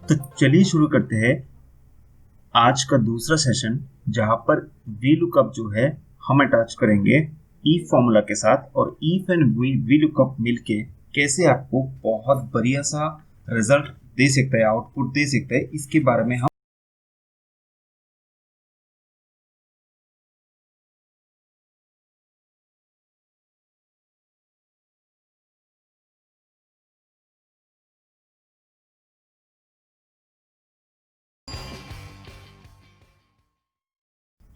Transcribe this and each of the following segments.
तो चलिए शुरू करते हैं आज का दूसरा सेशन, जहां पर वी लुकअप जो है हम अटैच करेंगे ईफ फॉर्मूला के साथ, और ईफ एंड वी लुकअप मिलके कैसे आपको बहुत बढ़िया सा रिजल्ट दे सकता है, आउटपुट दे सकता है, इसके बारे में हम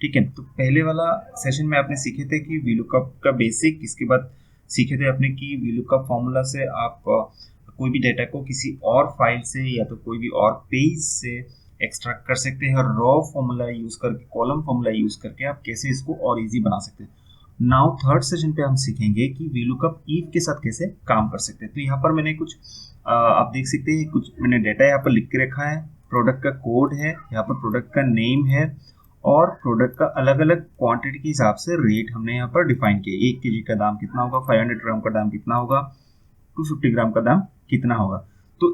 ठीक है। तो पहले वाला सेशन में आपने सीखे थे कि वी लुकअप का बेसिक, इसके बाद सीखे थे आपने कि वी लुकअप फॉर्मूला से आप कोई भी डेटा को किसी और फाइल से या तो कोई भी और पेज से एक्सट्रैक्ट कर सकते हैं, और रॉ फॉर्मूला यूज करके, कॉलम फॉर्मूला यूज करके आप कैसे इसको और इजी बना सकते हैं। नाउ थर्ड सेशन पे हम सीखेंगे कि वी लुकअप ईफ के साथ कैसे काम कर सकते हैं। तो यहाँ पर मैंने कुछ आप देख सकते हैं, कुछ मैंने डेटा यहाँ पर लिख के रखा है। प्रोडक्ट का कोड है, यहाँ पर प्रोडक्ट का नेम है, और प्रोडक्ट का अलग अलग क्वांटिटी के हिसाब से रेट हमने यहाँ पर डिफाइन किया। 1 केजी का दाम कितना होगा, 500 ग्राम का दाम कितना होगा, 250 ग्राम का दाम कितना होगा। तो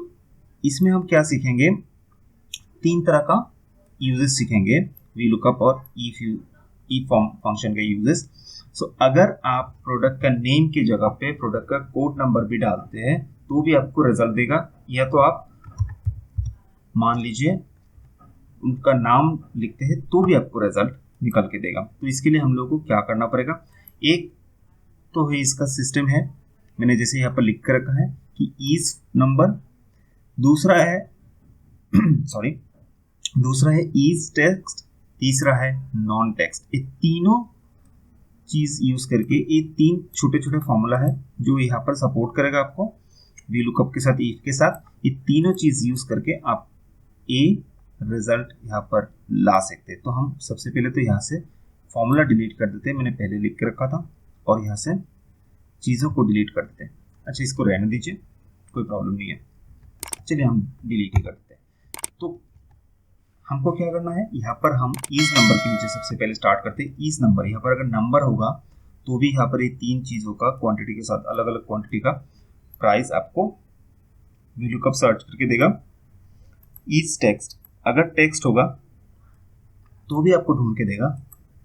इसमें हम क्या सीखेंगे, 3 तरह का यूजेस सीखेंगे वी लुकअप और ईफ फंक्शन के यूजेस। सो अगर आप प्रोडक्ट का नेम की जगह पे प्रोडक्ट का कोड नंबर भी डालते हैं तो भी आपको रिजल्ट देगा, या तो आप मान लीजिए उनका नाम लिखते हैं तो भी आपको रिजल्ट निकल के देगा। तो इसके लिए हम लोगों को क्या करना पड़ेगा, एक तो है इसका सिस्टम है, मैंने जैसे यहाँ पर लिख कर रखा है कि ईज नंबर, दूसरा है सॉरी दूसरा है ईज टेक्स्ट, तीसरा है नॉन टेक्स्ट। ये तीनों चीज यूज करके ये 3 छोटे छोटे फॉर्मूला है जो यहाँ पर सपोर्ट करेगा आपको वी लुकअप के साथ, ईफ के साथ। ये तीनों चीज यूज करके आप ए रिजल्ट यहाँ पर ला सकते हैं। तो हम सबसे पहले तो यहाँ से फॉर्मूला डिलीट कर देते हैं, मैंने पहले लिख के रखा था, और यहाँ से चीज़ों को डिलीट कर देते हैं। अच्छा, इसको रहने दीजिए, कोई प्रॉब्लम नहीं है, चलिए हम डिलीट ही कर देते हैं। तो हमको क्या करना है, यहाँ पर हम ईज नंबर के नीचे सबसे पहले स्टार्ट करते हैं। ईज नंबर, यहाँ पर अगर नंबर होगा तो भी यहाँ पर ये 3 चीज़ों का क्वांटिटी के साथ अलग अलग क्वांटिटी का प्राइस आपको वी लुकअप सर्च करके देगा। ईज टेक्स्ट, अगर टेक्स्ट होगा तो भी आपको ढूंढ के देगा।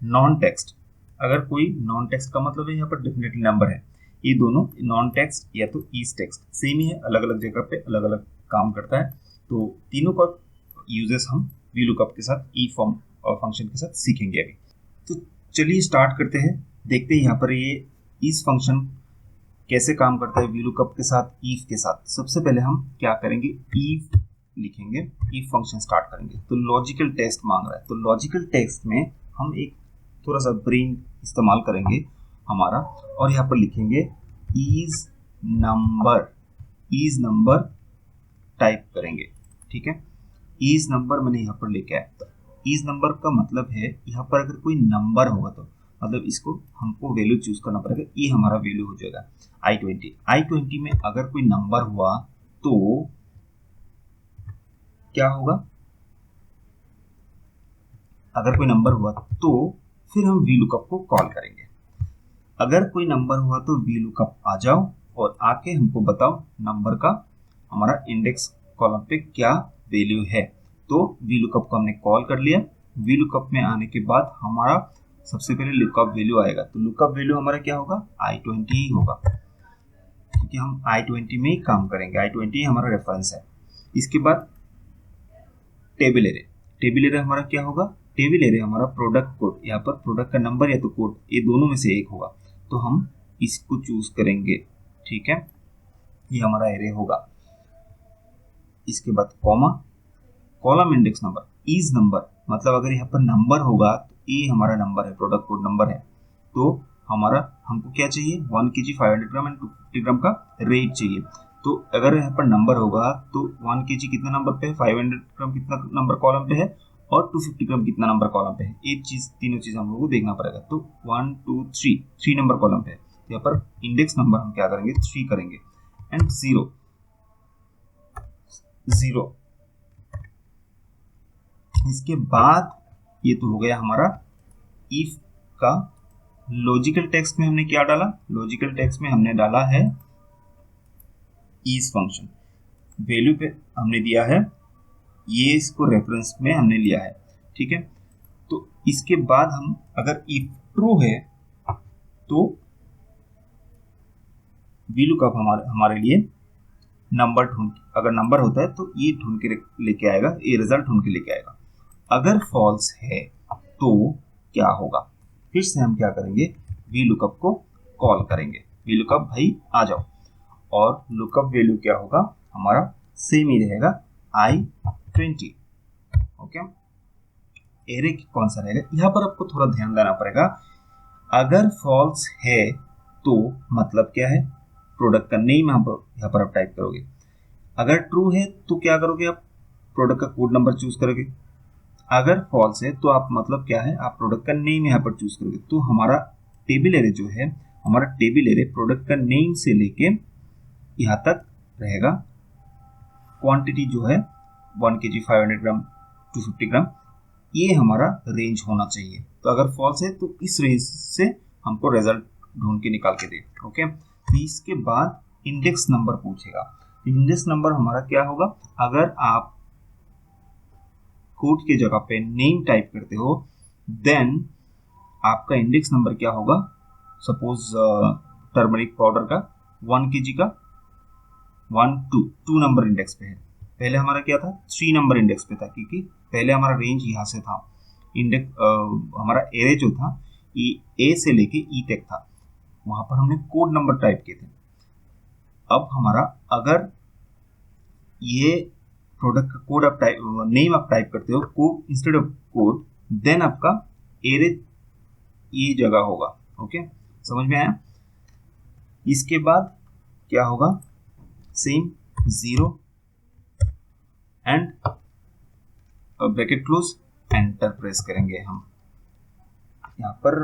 नॉन टेक्स्ट, अगर कोई नॉन टेक्स्ट का मतलब है यहाँ पर डेफिनेटली नंबर है, ये दोनों नॉन टेक्स्ट या तो ईज टेक्स्ट सेम ही है, अलग अलग जगह पे अलग अलग काम करता है। तो तीनों का यूजेस हम वी लुकअप के साथ, ई फॉर्म और फंक्शन के साथ सीखेंगे अभी। तो चलिए स्टार्ट करते हैं, देखते हैं यहाँ पर ये इस फंक्शन कैसे काम करता है वी लुकअप के साथ, ईफ के साथ। सबसे पहले हम क्या करेंगे, ईफ लिखेंगे, ईफ फंक्शन स्टार्ट करेंगे। तो लॉजिकल टेस्ट मांग रहा है, तो लॉजिकल टेस्ट में हम एक थोड़ा सा ब्रेन इस्तेमाल करेंगे हमारा, और यहाँ पर लिखेंगे is number, is number type करेंगे। ठीक है, ईज नंबर मैंने यहाँ पर लिखा है। तो ईज नंबर का मतलब है यहाँ पर अगर कोई नंबर होगा तो मतलब इसको हमको वैल्यू चूज करना पड़ेगा, ये हमारा वैल्यू हो जाएगा I20 में अगर कोई नंबर हुआ तो क्या होगा, अगर कोई नंबर हुआ तो फिर हम वी लुकअप को कॉल करेंगे। अगर कोई नंबर हुआ तो वी लुकअप आ जाओ और आके हमको बताओ नंबर का हमारा इंडेक्स कॉलम पे क्या वैल्यू है। तो वी लुकअप को हमने कॉल कर लिया। वी लुकअप में आने के बाद हमारा सबसे पहले लुकअप वैल्यू आएगा, तो लुकअप वैल्यू हमारा क्या होगा, I20 ही होगा, क्योंकि हम I20 में ही काम करेंगे, I20 हमारा रेफरेंस है। इसके बाद टेबल एरे, टेबल एरे हमारा क्या होगा, टेबल एरे हमारा प्रोडक्ट कोड, यहाँ पर प्रोडक्ट का नंबर या तो कोड, ये दोनों में से एक होगा, तो हम इसको चूज करेंगे। ठीक है, ये हमारा एरे होगा। इसके बाद comma, column index number, is number, मतलब अगर यहाँ पर नंबर होगा तो ये हमारा नंबर है, प्रोडक्ट कोड नंबर है। तो हमारा हमको क्या चाहिए, 1 kg 500 ग्राम एंड 250 ग्राम का रेट चाहिए। तो अगर यहाँ पर नंबर होगा तो 1 kg कितना नंबर पे है, 500 ग्राम कितना नंबर कॉलम पे है, और 250 ग्राम कितना नंबर कॉलम पे है, एक चीज, तीनों चीज हम लोग को देखना पड़ेगा। तो 1 2 3 नंबर कॉलम पे है, तो यहाँ पर इंडेक्स नंबर हम क्या करेंगे, 3 करेंगे, एंड 0 0। इसके बाद ये तो हो गया हमारा इफ का। लॉजिकल टेक्स्ट में हमने क्या डाला, लॉजिकल टेक्स्ट में हमने डाला है ईज फंक्शन, वैल्यू पे हमने दिया है ये इसको रेफरेंस में हमने लिया है, ठीक है। तो इसके बाद हम अगर इफ ट्रू है तो VLOOKUP हमारे लिए नंबर अगर नंबर होता है तो ये ढूंढ के लेके आएगा, ये रिजल्ट ढूंढ के लेके आएगा। अगर फॉल्स है तो क्या होगा, फिर से हम क्या करेंगे, VLOOKUP को कॉल करेंगे, VLOOKUP भाई आ जाओ, और लुकअप वैल्यू क्या होगा हमारा, सेम ही रहेगा I20, ओके। एरे कौन सा रहेगा, यहाँ पर आपको थोड़ा ध्यान देना पड़ेगा। अगर फॉल्स है तो मतलब क्या है, प्रोडक्ट का नेम यहाँ पर आप टाइप करोगे। अगर ट्रू है तो क्या करोगे, आप प्रोडक्ट का कोड नंबर चूज करोगे। अगर फॉल्स है तो आप मतलब क्या है, आप प्रोडक्ट का नेम यहाँ पर चूज करोगे। तो हमारा टेबल एरे जो है, हमारा टेबल एरे प्रोडक्ट का नेम से लेके यहाँ तक रहेगा। क्वांटिटी जो है 1 kg, 500 ग्राम, 250 ग्राम, ये हमारा रेंज होना चाहिए। तो अगर फॉल्स है तो इस रेंज से हमको रिजल्ट ढूंढ के निकाल के दे, ओके। तो इसके बाद इंडेक्स नंबर पूछेगा। इंडेक्स नंबर हमारा क्या होगा, अगर आप कोड के जगह पे नेम टाइप करते हो देन आपका इंडेक्स नंबर क्या होगा। सपोज टर्मरिक पाउडर का 1 kg का 2 नंबर इंडेक्स पे है। पहले हमारा क्या था, 3 नंबर इंडेक्स पे था, क्योंकि पहले हमारा रेंज यहाँ से था। इंडेक्स हमारा एरे जो था ए से लेके ई तक था, वहां पर हमने कोड नंबर टाइप किए थे। अब हमारा अगर ये प्रोडक्ट का कोड आप टाइप, नेम आप टाइप करते हो code instead of code, then आपका एरे ये जगह होगा, ओके। समझ में आया। इसके बाद क्या होगा, same 0 and bracket close, enter press करेंगे हम। यहाँ पर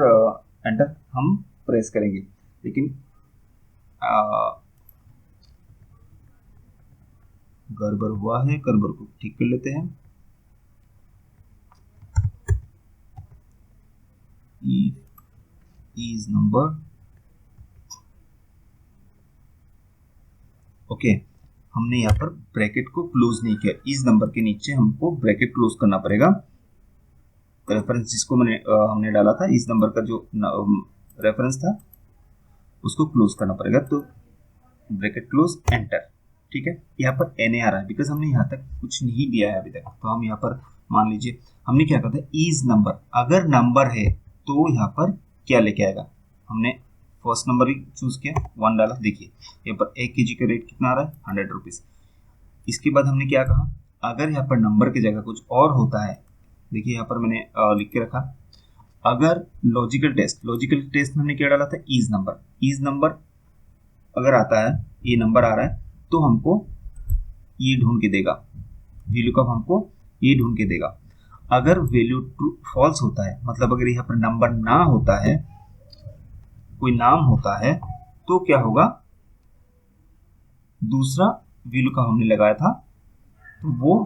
एंटर हम प्रेस करेंगे, लेकिन गड़बड़ हुआ है, गड़बड़ को ठीक कर लेते हैं। Is number, okay. हमने यहाँ पर ब्रैकेट को क्लोज नहीं किया, इस नंबर के नीचे हमको ब्रैकेट क्लोज करना पड़ेगा। रेफरेंस जिसको हमने डाला था, इस नंबर का जो रेफरेंस था उसको क्लोज करना पड़ेगा। तो ब्रैकेट क्लोज, एंटर, ठीक है। यहाँ पर NA आ रहा है बिकॉज हमने यहाँ तक कुछ नहीं दिया है अभी तक। तो हम यहाँ पर मान लीजिए हमने क्या करता है, इज नंबर, अगर नंबर है तो यहाँ पर क्या लेके आएगा, हमने फर्स्ट नंबर ही चूज किया, 1 डाला। देखिए यहाँ पर 1 kg का रेट कितना आ रहा है, 100 रुपीज। इसके बाद हमने क्या कहा, अगर यहाँ पर नंबर की जगह कुछ और होता है, देखिए यहाँ पर मैंने लिख के रखा, अगर लॉजिकल टेस्ट में हमने क्या डाला था, इज नंबर अगर आता है, ये नंबर आ रहा है तो हमको ये ढूंढ के देगा, VLOOKUP हमको ये ढूंढ के देगा। अगर वैल्यू ट्रू फॉल्स होता है, मतलब अगर यहाँ पर नंबर ना होता है, कोई नाम होता है, तो क्या होगा, दूसरा VLOOKUP हमने लगाया था तो वो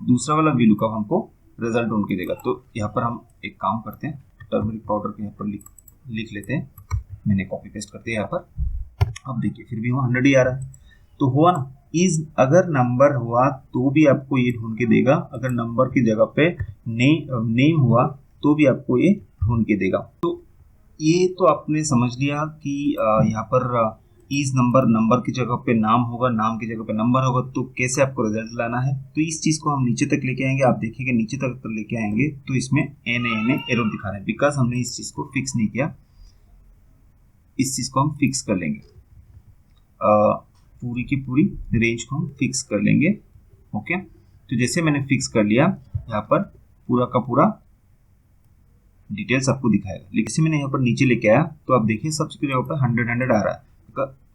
दूसरा वाला VLOOKUP हमको रिजल्ट ढूंढ के देगा। तो यहाँ पर हम एक काम करते हैं, टर्मरिक पाउडर के यहाँ पर लिख लेते हैं, मैंने कॉपी पेस्ट करते हैं यहाँ पर। अब देखिए फिर भी वो 100 ही आ रहा है, तो हुआ ना। इज अगर नंबर हुआ तो भी आपको ये ढूंढ के देगा, अगर नंबर की जगह पे नेम हुआ तो भी आपको ये ढूंढ के देगा। तो ये तो आपने समझ लिया कि यहाँ पर इज नंबर की जगह पे नाम होगा, नाम की जगह पे नंबर होगा, तो कैसे आपको रिजल्ट लाना है। तो इस चीज को हम नीचे तक लेके आएंगे। आप देखिएगा नीचे तक लेके आएंगे तो इसमें NA एरर दिखा रहा है, बिकॉज हमने इस चीज को फिक्स नहीं किया। इस चीज को हम फिक्स कर लेंगे, पूरी की पूरी रेंज को हम फिक्स कर लेंगे, ओके। तो जैसे मैंने फिक्स कर लिया, यहाँ पर पूरा का पूरा डिटेल्स आपको दिखाएगा। लेकिन इसे मैंने यहाँ पर नीचे लेके आया तो आप देखिए सबसे जगह पर 100 आ रहा है,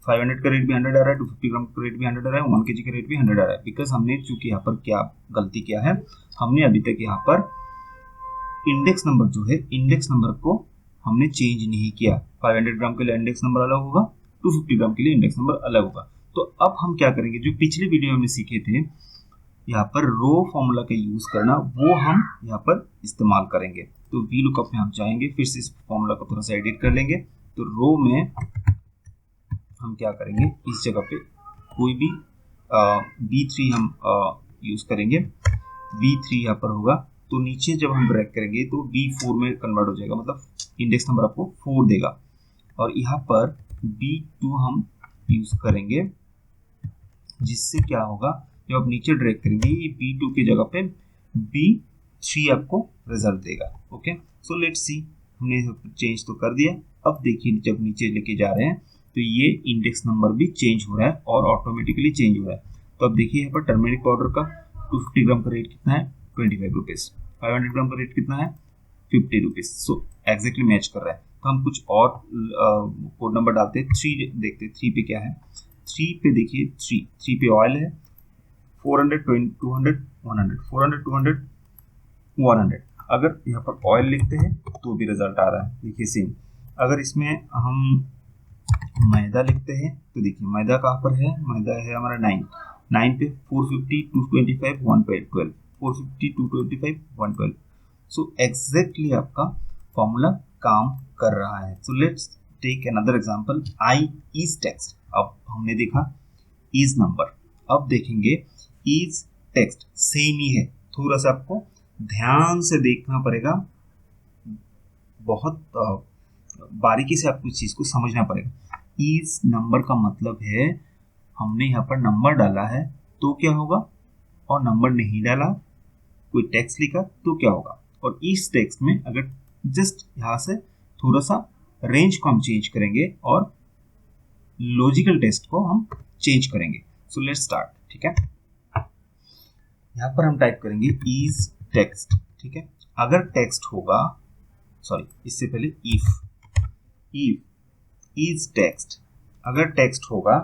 500 का रेट भी 100 आ रहा है, 250 ग्राम का रेट भी 100 आ रहा है, 1 kg का रेट भी 100 आ रहा है। बिकॉज हमने चूंकि यहाँ पर क्या गलती किया है, हमने अभी तक यहाँ पर इंडेक्स नंबर जो है, इंडेक्स नंबर को हमने चेंज नहीं किया। 500 ग्राम के लिए इंडेक्स नंबर अलग होगा, 250 ग्राम के लिए इंडेक्स नंबर अलग होगा। तो अब हम क्या करेंगे, जो पिछले वीडियो में सीखे थे यहाँ पर रो फॉर्मूला का यूज करना, वो हम यहाँ पर इस्तेमाल करेंगे। तो VLOOKUP में हम जाएंगे, फिर से इस फॉर्मूला को थोड़ा सा एडिट कर लेंगे। तो रो में हम क्या करेंगे, इस जगह पे कोई भी B3 हम यूज करेंगे। B3 यहाँ पर होगा, तो नीचे जब हम ड्रैग करेंगे तो B4 में कन्वर्ट हो जाएगा, मतलब इंडेक्स नंबर आपको 4 देगा। और यहाँ पर B2 हम यूज करेंगे, जिससे क्या होगा, जब आप नीचे ड्रैग करेंगे ये B2 की जगह पे B3 आपको रिजल्ट देगा। ओके, सो लेट्स सी, हमने चेंज तो कर दिया। अब देखिए जब नीचे लेके जा रहे हैं तो ये इंडेक्स नंबर भी चेंज हो रहा है और ऑटोमेटिकली चेंज हो रहा है। तो अब देखिए यहाँ पर टर्मेरिक पाउडर का 250 ग्राम का रेट कितना है, 25 रुपीज़। 500 ग्राम का रेट कितना है, 50 रुपीज़। सो एग्जैक्टली मैच कर रहा है। तो हम कुछ और कोड नंबर डालते हैं, 3 देखते हैं 3 पे क्या है। 3 पे देखिए, 3 पे ऑयल है, 400, 200, 100, 400, 200, 100। अगर यहाँ पर ऑयल लिखते हैं तो भी रिजल्ट आ रहा है, देखिए सेम। अगर इसमें हम मैदा लिखते हैं तो देखिए मैदा कहाँ पर है, मैदा है हमारा 9 पे 450, 225, 112, 450, 225, 112। सो एग्जैक्टली आपका फॉर्मूला काम कर रहा है। So let's take another example, I is text. अब हमने देखा इज नंबर, अब देखेंगे इज टेक्स्ट, सेम ही है। थोड़ा सा आपको ध्यान से देखना पड़ेगा, बहुत बारीकी से आपको इस चीज को समझना पड़ेगा। इज नंबर का मतलब है हमने यहाँ पर नंबर डाला है तो क्या होगा, और नंबर नहीं डाला, कोई टेक्स्ट लिखा तो क्या होगा। और इस टेक्स्ट में अगर जस्ट यहाँ से थोड़ा सा रेंज को हम चेंज करेंगे और लॉजिकल टेस्ट को हम चेंज करेंगे। सो लेट्स स्टार्ट, ठीक है। यहाँ पर हम टाइप करेंगे इज टेक्स्ट, ठीक है। अगर टेक्स्ट होगा, सॉरी इससे पहले इफ इज टेक्स्ट, अगर टेक्स्ट होगा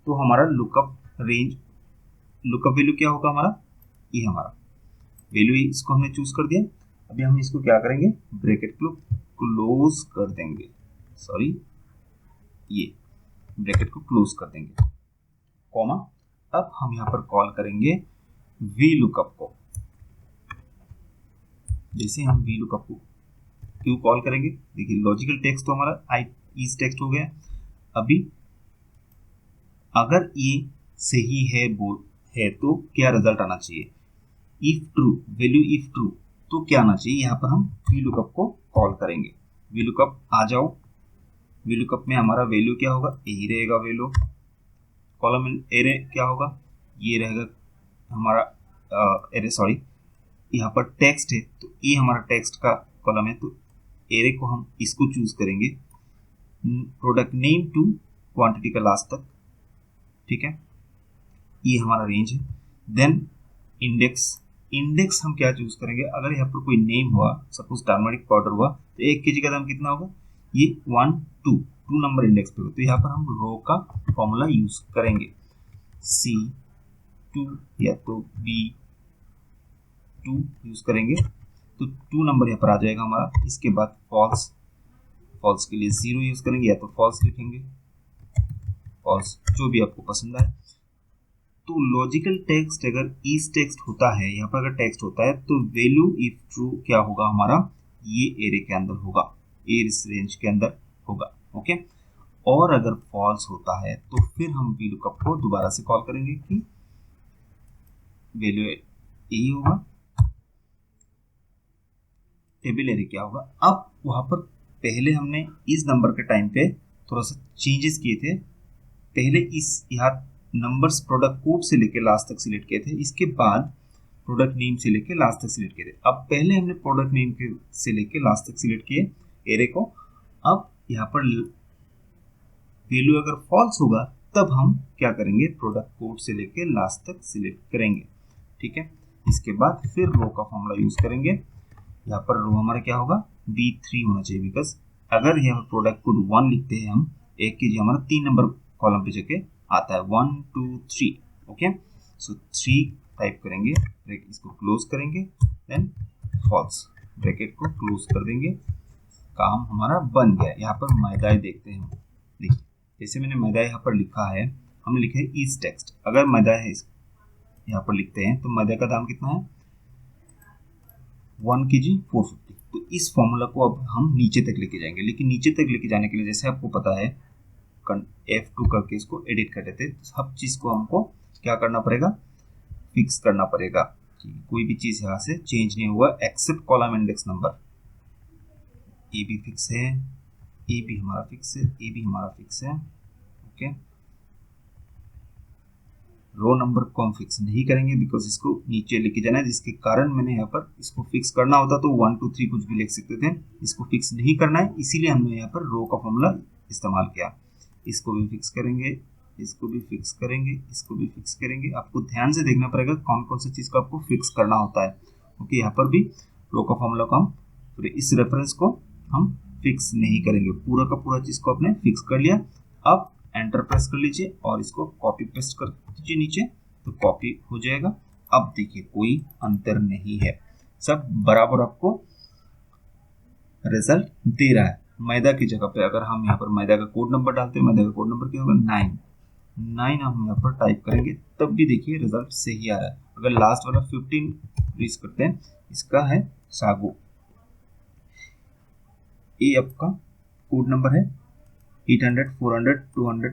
तो हमारा लुकअप रेंज, लुकअप वैल्यू क्या होगा हमारा, ये हमारा वैल्यू, इसको हमने चूज कर दिया। अभी हम इसको क्या करेंगे, ब्रैकेट को क्लोज कर देंगे, सॉरी ये ब्रैकेट को क्लोज कर देंगे, कॉमा। अब हम यहाँ पर कॉल करेंगे वी लुकअप को। जैसे हम वी लुकअप को क्यों कॉल करेंगे, देखिए लॉजिकल टेक्स्ट तो हमारा आई इज टेक्स्ट हो गया। अभी अगर ये सही है है तो क्या रिजल्ट आना चाहिए, if true, value if true तो क्या आना चाहिए, यहाँ पर हम वी लुकअप को कॉल करेंगे। वी लुकअप आ जाओ, वी लुकअप में हमारा वैल्यू क्या होगा, यही रहेगा वैल्यू। कॉलम एरे क्या होगा, ये रहेगा हमारा एरे, सॉरी यहाँ पर टेक्स्ट है तो ये हमारा टेक्स्ट का कॉलम है, तो एरे को हम इसको चूज करेंगे, प्रोडक्ट नेम टू क्वांटिटी का लास्ट तक, ठीक है। ये हमारा रेंज है। देन इंडेक्स हम क्या चूज करेंगे, अगर यहाँ पर कोई नेम हुआ, सपोज टर्मरिक पाउडर हुआ, तो 1 kg का दाम कितना होगा, ये 1 2 नंबर इंडेक्स पे होगा, तो यहाँ पर हम रो का फॉर्मूला यूज करेंगे, C2 या तो B2 यूज करेंगे, तो 2 नंबर यहाँ पर आ जाएगा हमारा। इसके बाद फॉल्स के लिए 0 यूज करेंगे, या तो फॉल्स लिखेंगे, फॉल्स जो भी आपको पसंद आए। तो लॉजिकल टेक्स्ट अगर इज टेक्स्ट होता है, यहाँ पर अगर टेक्स्ट होता है तो वैल्यू इफ ट्रू क्या होगा हमारा, ये एरे के अंदर होगा, इस रेंज के अंदर होगा, ओके। और अगर फॉल्स होता है तो फिर हम वी लुकअप को दोबारा से कॉल करेंगे कि वैल्यू यही होगा, टेबल एरे क्या होगा। अब वहां पर पहले हमने इस नंबर के टाइम पे थोड़ा सा चेंजेस किए थे, पहले इस यहाँ नंबर्स प्रोडक्ट कोड से लेके लास्ट तक सिलेक्ट किए थे, इसके बाद प्रोडक्ट नेम से लेके लास्ट तक सिलेक्ट किए थे। अब पहले हमने प्रोडक्ट नेम से लेके लास्ट तक सिलेक्ट किए एरे को। अब यहाँ पर वैल्यू अगर फॉल्स होगा तब हम क्या करेंगे, प्रोडक्ट कोड से लेके लास्ट तक सिलेक्ट करेंगे, ठीक है। इसके बाद फिर रो का फॉर्मूला यूज करेंगे। यहाँ पर रो हमारा क्या होगा, B3 होना चाहिए, बिकॉज अगर यहाँ पर प्रोडक्ट कोड 1 लिखते हैं हम, 1 kg हमारा 3 नंबर कॉलम पे जगह आता है, 1 2 3, ओके। सो 3 टाइप करेंगे, इसको क्लोज करेंगे, देन फॉल्स, ब्रैकेट को क्लोज कर देंगे, काम हमारा बन गया। यहाँ पर मैदाई देखते हैं, देखिए जैसे मैंने मैदाई यहाँ पर लिखा है, हमने लिखा है इज टेक्स्ट, अगर मैदा है यहाँ पर लिखते हैं तो मैदा का दाम कितना है, 1 kg 450। तो इस फॉर्मूला को अब हम नीचे तक लेके जाएंगे, लेकिन नीचे तक लेके जाने के लिए जैसे आपको पता है F2 करके इसको एडिट कर देते, सब चीज को हमको क्या करना पड़ेगा, फिक्स करना पड़ेगा। कोई भी चीज यहाँ से चेंज नहीं हुआ एक्सेप्ट कॉलम इंडेक्स नंबर। ए भी फिक्स है, ए भी हमारा फिक्स है, ए भी हमारा फिक्स है। ओके, रो नंबर को हम फिक्स नहीं करेंगे बिकॉज इसको नीचे लेके जाना है, जिसके कारण मैंने यहाँ पर इसको फिक्स करना होता तो 1 2 3 कुछ भी लिख सकते थे। इसको फिक्स नहीं करना है, इसीलिए हमने यहाँ पर रो का फॉर्मूला इस्तेमाल किया। इसको भी फिक्स करेंगे, इसको भी फिक्स करेंगे, इसको भी फिक्स करेंगे। आपको ध्यान से देखना पड़ेगा कौन कौन सी चीज़ को आपको फिक्स करना होता है। ओके, यहाँ पर भी रो का फॉर्मूला को हम इस रेफरेंस को हम फिक्स नहीं करेंगे, पूरा का पूरा चीज़ को आपने फिक्स कर लिया। अब एंटर प्रेस कर लीजिए और इसको कॉपी पेस्ट कर दीजिए नीचे, तो कॉपी हो जाएगा। अब देखिए कोई अंतर नहीं है, सब बराबर आपको रिजल्ट दे रहा है। मैदा की जगह पे अगर हम यहाँ पर मैदा का कोड नंबर डालते हैं, मैदा का कोड नंबर क्या होगा 9 हम यहाँ पर टाइप करेंगे, तब भी देखिए रिजल्ट सही आ रहा है। अगर लास्ट वाला 15 रीच करते हैं, इसका है सागो, ये आपका कोड नंबर है 800 400 200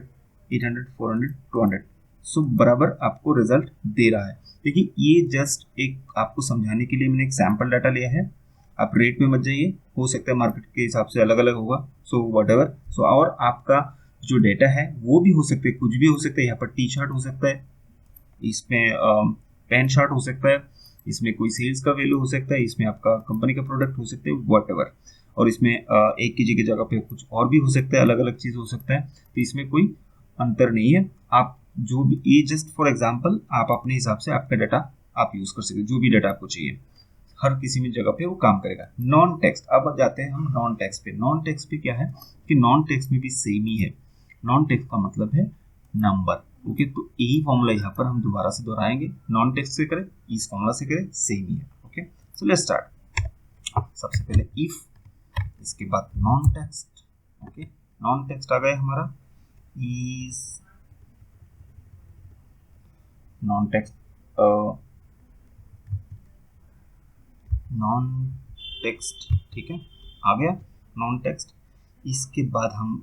800 400 200। सो बराबर आपको रिजल्ट दे रहा है। देखिए ये जस्ट एक आपको समझाने के लिए मैंने एक सैंपल डाटा लिया है। आप रेट में मत जाइए, हो सकता है मार्केट के हिसाब से अलग अलग होगा। सो व्हाटएवर, सो और आपका जो डेटा है वो भी हो सकता है, कुछ भी हो सकता है। यहाँ पर टी शर्ट हो सकता है, इसमें पैंट शर्ट हो सकता है, इसमें कोई सेल्स का वैल्यू हो सकता है, इसमें आपका कंपनी का प्रोडक्ट हो सकता है, व्हाटएवर। और इसमें 1 kg की जगह पे कुछ और भी हो सकता है, अलग अलग चीज़ हो सकता है। तो इसमें कोई अंतर नहीं है। आप जो भी, ये जस्ट फॉर एग्जांपल आप अपने हिसाब से आपका डाटा आप यूज़ कर सकते, जो भी डाटा आपको चाहिए, हर किसी में जगह पे वो काम करेगा। नॉन टेक्स्ट, अब जाते हैं हम नॉन टेक्स्ट पे। नॉन टेक्स्ट पे क्या है कि नॉन टेक्स्ट में भी सेम ही है। नॉन टेक्स्ट का मतलब है नंबर। ओके, तो यही फॉर्मूला यहाँ पर हम दोबारा से दोहराएंगे। नॉन टेक्स्ट से करें, इस फॉर्मूला से करें, सेम ही है। Okay, so let's start. सबसे पहले इफ, इसके बाद non text. Okay, non text आ गया हमारा, is non text, non text, ठीक है, आ गया नॉन टेक्स्ट। इसके बाद हम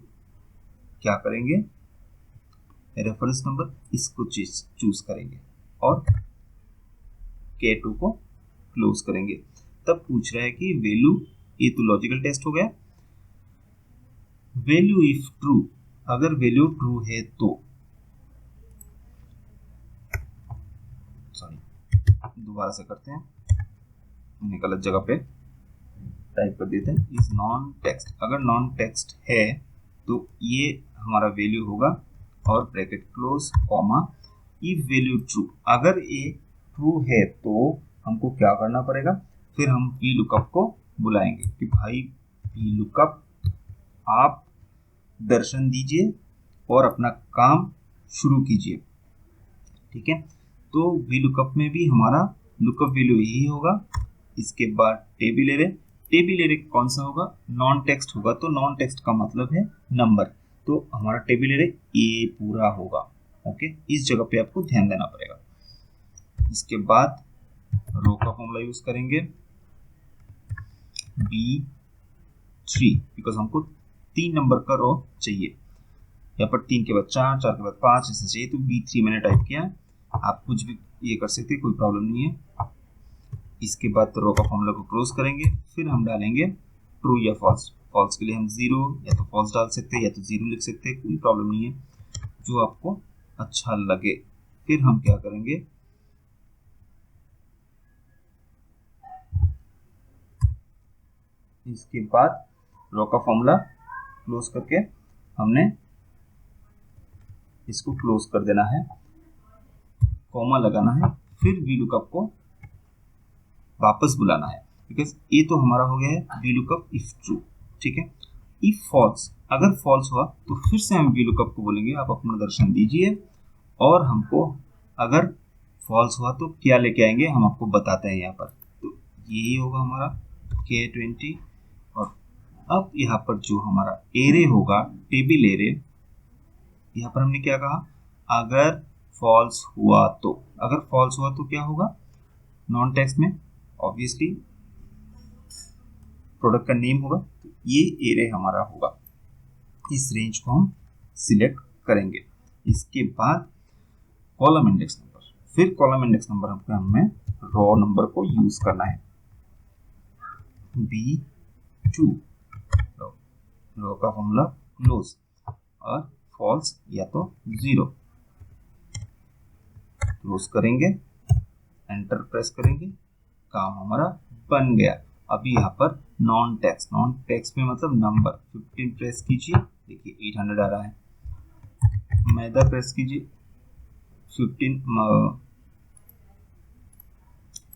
क्या करेंगे, रेफरेंस नंबर, इसको चूज करेंगे और K2 को क्लोज करेंगे। तब पूछ रहा है कि वैल्यू, ये तो लॉजिकल टेस्ट हो गया। वैल्यू इफ ट्रू, अगर वैल्यू ट्रू है तो, सॉरी दोबारा से करते हैं, मैंने गलत जगह पे टाइप कर देते हैं, इज नॉन टेक्स्ट। अगर नॉन टेक्स्ट है तो ये हमारा वैल्यू होगा और bracket close comma, if value true, अगर ये ट्रू है तो हमको क्या करना पड़ेगा, फिर हम वी लुकअप को बुलाएंगे कि भाई वी लुकअप आप दर्शन दीजिए और अपना काम शुरू कीजिए। ठीक है, तो वी लुकअप में भी हमारा लुकअप वैल्यू यही होगा। इसके बाद टेबल एरे, टेबल एरे कौन सा होगा, नॉन टेक्स्ट होगा, तो नॉन टेक्स्ट का मतलब है नंबर, तो हमारा टेबल एरे ए पूरा होगा। ओके, इस जगह पे आपको ध्यान देना पड़ेगा। इसके बाद रो का फॉर्मूला यूज करेंगे B3, बिकॉज हमको 3 नंबर का रो चाहिए। यहाँ पर 3 के बाद 4, 4 के बाद 5 ऐसे चाहिए, तो B3 मैंने टाइप किया। आप कुछ भी ये कर सकते हैं, कोई प्रॉब्लम नहीं है। इसके बाद रो का फॉर्मूला को क्लोज करेंगे, फिर हम डालेंगे ट्रू या फॉल्स। फॉल्स के लिए हम 0 या तो फॉल्स डाल सकते हैं या तो 0 लिख सकते हैं, कोई प्रॉब्लम नहीं है, जो आपको अच्छा लगे। फिर हम क्या करेंगे, इसके बाद रो का फॉर्मूला क्लोज करके हमने इसको क्लोज कर देना है, कॉमा लगाना है, फिर वी लुकअप को वापस बुलाना है, बिकॉज ये तो हमारा हो गया है वी लुकअप इफ ट्रू। ठीक है, इफ फॉल्स, अगर फॉल्स हुआ तो फिर से हम वी लुकअप को बोलेंगे आप अपना दर्शन दीजिए, और हमको अगर फॉल्स हुआ तो क्या लेके आएंगे हम आपको बताते हैं यहाँ पर। तो यही होगा हमारा K20। और अब यहाँ पर जो हमारा एरे होगा, टेबल एरे, यहाँ पर हमने क्या कहा, अगर फॉल्स हुआ तो, अगर फॉल्स हुआ तो क्या होगा, नॉन टेक्स्ट में ऑब्वियसली प्रोडक्ट का नेम होगा, तो ये एरे हमारा होगा। इस रेंज को हम सिलेक्ट करेंगे। इसके बाद कॉलम इंडेक्स नंबर, फिर कॉलम इंडेक्स नंबर हमको हमें रॉ नंबर को यूज करना है। B2 रो का फॉर्मूला क्लोज और फॉल्स या तो 0 क्लोज करेंगे, एंटर प्रेस करेंगे, काम हमारा बन गया। अभी यहाँ पर नॉन टेक्स्ट में मतलब नंबर 15 प्रेस कीजिए, देखिए 800 आ रहा है। मैदा प्रेस कीजिए 15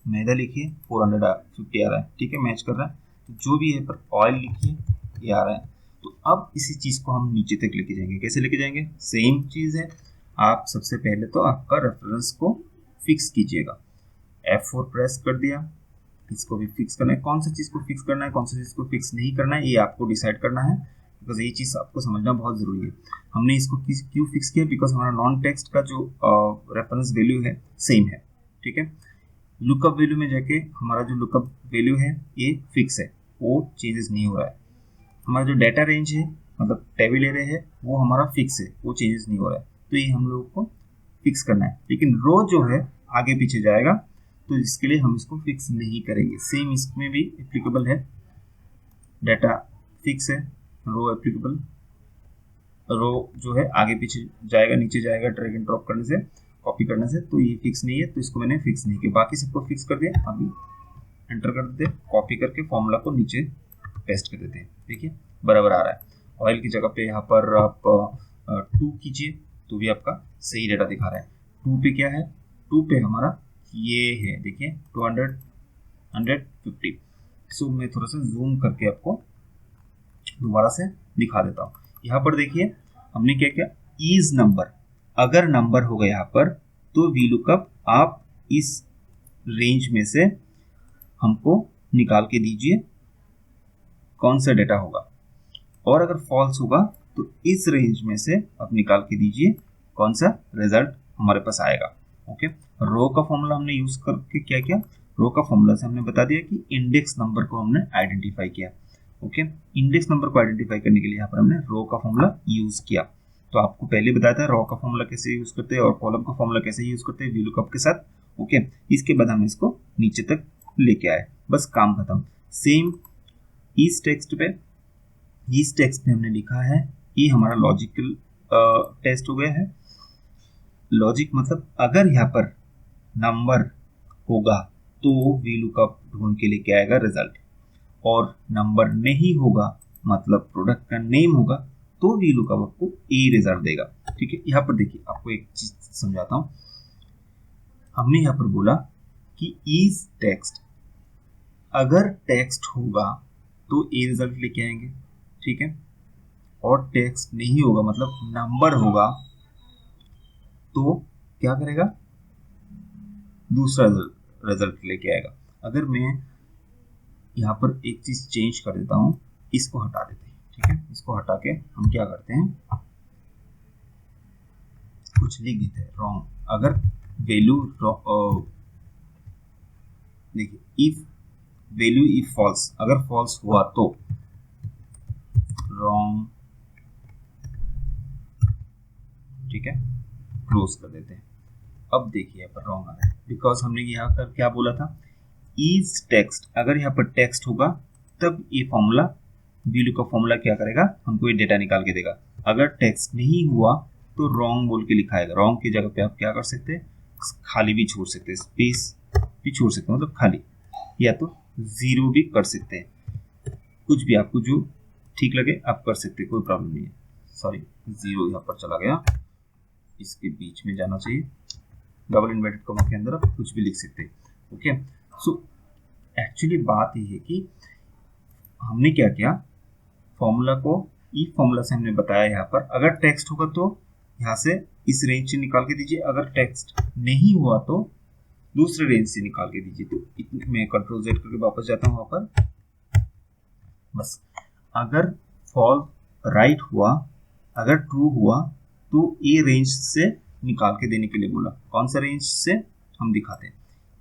मैदा लिखिए 450 आ रहा है, ठीक है, मैच कर रहा है। तो जो भी है पर ऑयल लिखिए, ये आ रहा है। तो अब इसी चीज को हम नीचे तक लेके जाएंगे। कैसे लेके जाएंगे? सेम चीज है। आप सबसे पहले तो आपका रेफरेंस को फिक्स कीजिएगा। F4 प्रेस कर दिया, इसको भी फिक्स करना है। कौन सा चीज को फिक्स करना है, कौन सा चीज को फिक्स नहीं करना है, ये आपको डिसाइड करना है, बिकॉज ये चीज आपको समझना बहुत जरूरी है। हमने इसको क्यों फिक्स किया? बिकॉज हमारा नॉन टेक्स्ट का जो रेफरेंस वैल्यू है सेम है, ठीक है। लुकअप वैल्यू में जाके हमारा जो लुकअप वैल्यू है ये फिक्स है, वो चेंजेस नहीं हो रहा है। हमारा जो डाटा रेंज है मतलब टेबल एरे है वो हमारा फिक्स है, वो चेंजेस नहीं हो रहा है। तो ये हम लोगों को फिक्स करना है। लेकिन रो जो है आगे पीछे जाएगा, तो इसके लिए हम इसको फिक्स नहीं करेंगे। सेम इसमें भी एप्लीकेबल है, डाटा फिक्स है, रो एप्लीकेबल। रो जो है आगे पीछे जाएगा, नीचे जाएगा ड्रैग एंड ड्रॉप करने से, कॉपी करने से, तो ये फिक्स नहीं है, तो इसको मैंने फिक्स नहीं किया। बाकी सबको फिक्स कर दिया। अभी एंटर कर देते, कॉपी करके फॉर्मूला को नीचे पेस्ट कर देते हैं। देखिए बराबर आ रहा है। ऑयल की जगह पे यहाँ पर आप 2 कीजिए तो भी आपका सही डेटा दिखा रहा है। 2 पे क्या है? 2 पे हमारा ये है, देखिए 150। सो मैं थोड़ा सा जूम करके आपको दोबारा से दिखा देता हूँ। यहाँ पर देखिए हमने क्या किया, इज नंबर, अगर नंबर होगा यहाँ पर तो VLOOKUP आप इस रेंज में से हमको निकाल के दीजिए कौन सा डेटा होगा, और अगर फॉल्स होगा तो इस रेंज में से आप निकाल के दीजिए कौन सा रिजल्ट हमारे पास आएगा। ओके, रो का फॉर्मूला हमने यूज करके क्या किया, रो का फॉर्मूला से हमने बता दिया कि इंडेक्स नंबर को हमने आइडेंटिफाई किया। ओके, इंडेक्स नंबर को आइडेंटिफाई करने के लिए यहाँ पर हमने रो का फॉर्मूला यूज किया। तो आपको पहले बताया था रो का फॉर्मूला कैसे यूज करते हैं और कॉलम का फॉर्मूला कैसे यूज करते हैं VLOOKUP के साथ। ओके, इसके बाद हम इसको नीचे तक लेके आए, बस काम खत्म। सेम इस टेक्स्ट पे हमने लिखा है, ये हमारा लॉजिकल टेस्ट हो गया है। लॉजिक मतलब अगर यहाँ पर नंबर होगा तो VLOOKUP ढूंढ के लेके आएगा रिजल्ट, और नंबर नहीं होगा मतलब प्रोडक्ट का नेम होगा तो VLOOKUP आपको ए रिजल्ट देगा। ठीक है, यहाँ पर देखिए आपको एक चीज समझाता हूँ। हमने यहाँ पर बोला कि इज टेक्स्ट, अगर टेक्स्ट होगा तो ए रिजल्ट लेके आएंगे, ठीक है, और टेक्स्ट नहीं होगा मतलब नंबर होगा तो क्या करेगा, दूसरा रिजल्ट लेके आएगा। अगर मैं यहाँ पर एक चीज चेंज कर देता हूँ, इसको हटा देते हैं, ठीक है, इसको हटा के हम क्या करते हैं, कुछ लिख देते हैं रॉन्ग। अगर वैल्यू देखिए इफ वैल्यू इफ फॉल्स, अगर फॉल्स हुआ तो रॉन्ग, ठीक है, क्लोज कर देते हैं। अब देखिए यहाँ पर रॉन्ग आ रहा है बिकॉज हमने यहाँ पर क्या बोला था, इज टेक्स्ट, अगर यहाँ पर टेक्स्ट होगा तब ये फॉर्मूला VLOOKUP फॉर्मूला क्या करेगा, हमको ये डेटा निकाल के देगा। अगर टेक्स्ट नहीं हुआ तो रॉन्ग बोल के लिखाएगा। रॉन्ग की जगह पे आप क्या कर सकते हैं, खाली भी छोड़ सकते हैं, स्पेस भी छोड़ सकते हैं, मतलब खाली, या तो जीरो भी कर सकते हैं, कुछ भी आपको जो ठीक लगे आप कर सकते हैं, कोई प्रॉब्लम नहीं है। सॉरी, जीरो यहाँ पर चला गया, इसके बीच में जाना चाहिए, डबल इन्वर्टेड कॉमा के अंदर आप कुछ भी लिख सकते हैं। ओके, सो एक्चुअली बात ये है कि हमने क्या किया, फॉर्मूला को ई फॉर्मूला से हमने बताया यहाँ पर अगर टेक्स्ट होगा तो यहाँ से इस रेंज से निकाल के दीजिए, अगर टेक्स्ट नहीं हुआ तो दूसरे रेंज से निकाल के दीजिए। तो इतने मैं कंट्रोल Z करके वापस जाता हूँ वहां पर, बस अगर फॉल राइट हुआ, अगर ट्रू हुआ तो ये रेंज से निकाल के देने के लिए बोला। कौन सा रेंज से हम दिखाते हैं,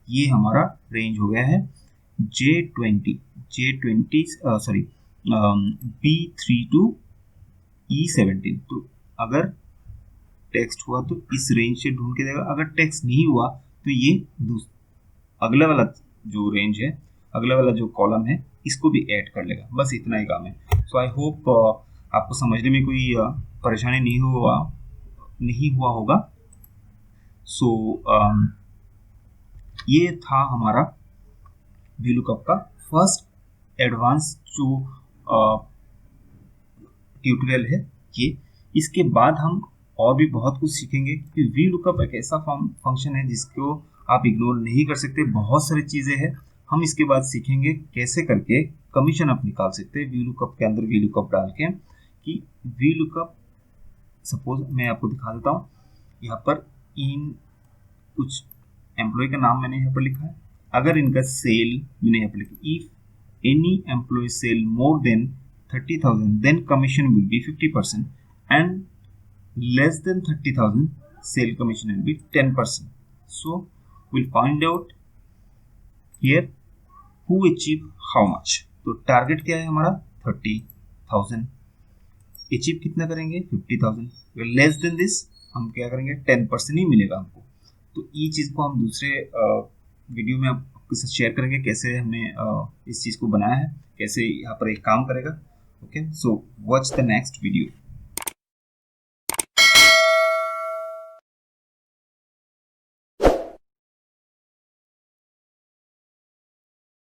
ये हमारा रेंज हो गया है J20 sorry B3 to E17। तो अगर टेक्स्ट हुआ तो इस रेंज से ढूंढ के देगा, अगर टेक्स्ट नहीं हुआ तो ये अगला वाला जो रेंज है, अगला वाला जो कॉलम है, इसको भी ऐड कर लेगा। बस इतना ही काम है। सो आई होप आपको समझने में कोई परेशानी नहीं हुआ होगा। सो ये था हमारा VLOOKUP का फर्स्ट एडवांस जो ट्यूटोरियल है ये। इसके बाद हम और भी बहुत कुछ सीखेंगे कि VLOOKUP एक ऐसा फंक्शन है जिसको आप इग्नोर नहीं कर सकते। बहुत सारी चीज़ें हैं। हम इसके बाद सीखेंगे कैसे करके कमीशन आप निकाल सकते हैं VLOOKUP के अंदर VLOOKUP डाल के। कि VLOOKUP सपोज मैं आपको दिखा देता हूँ। यहाँ पर इन कुछ एम्प्लॉय का नाम मैंने यहाँ पर लिखा है। अगर इनका सेल मैंने यहाँ पर लिखा, if any employ sell more than 30,000 then commission will be 50% and less than 30,000 sale commission will be 10%. So we'll find out here who achieve how much. तो टारगेट क्या है हमारा 30,000, अचीव कितना करेंगे 50,000। लेस देन दिस हम क्या करेंगे 10% ही मिलेगा हमको। तो ये चीज़ को हम दूसरे वीडियो में आपके साथ शेयर करेंगे कैसे हमने इस चीज़ को बनाया है, कैसे यहाँ पर एक काम करेगा। Okay, so watch the next video.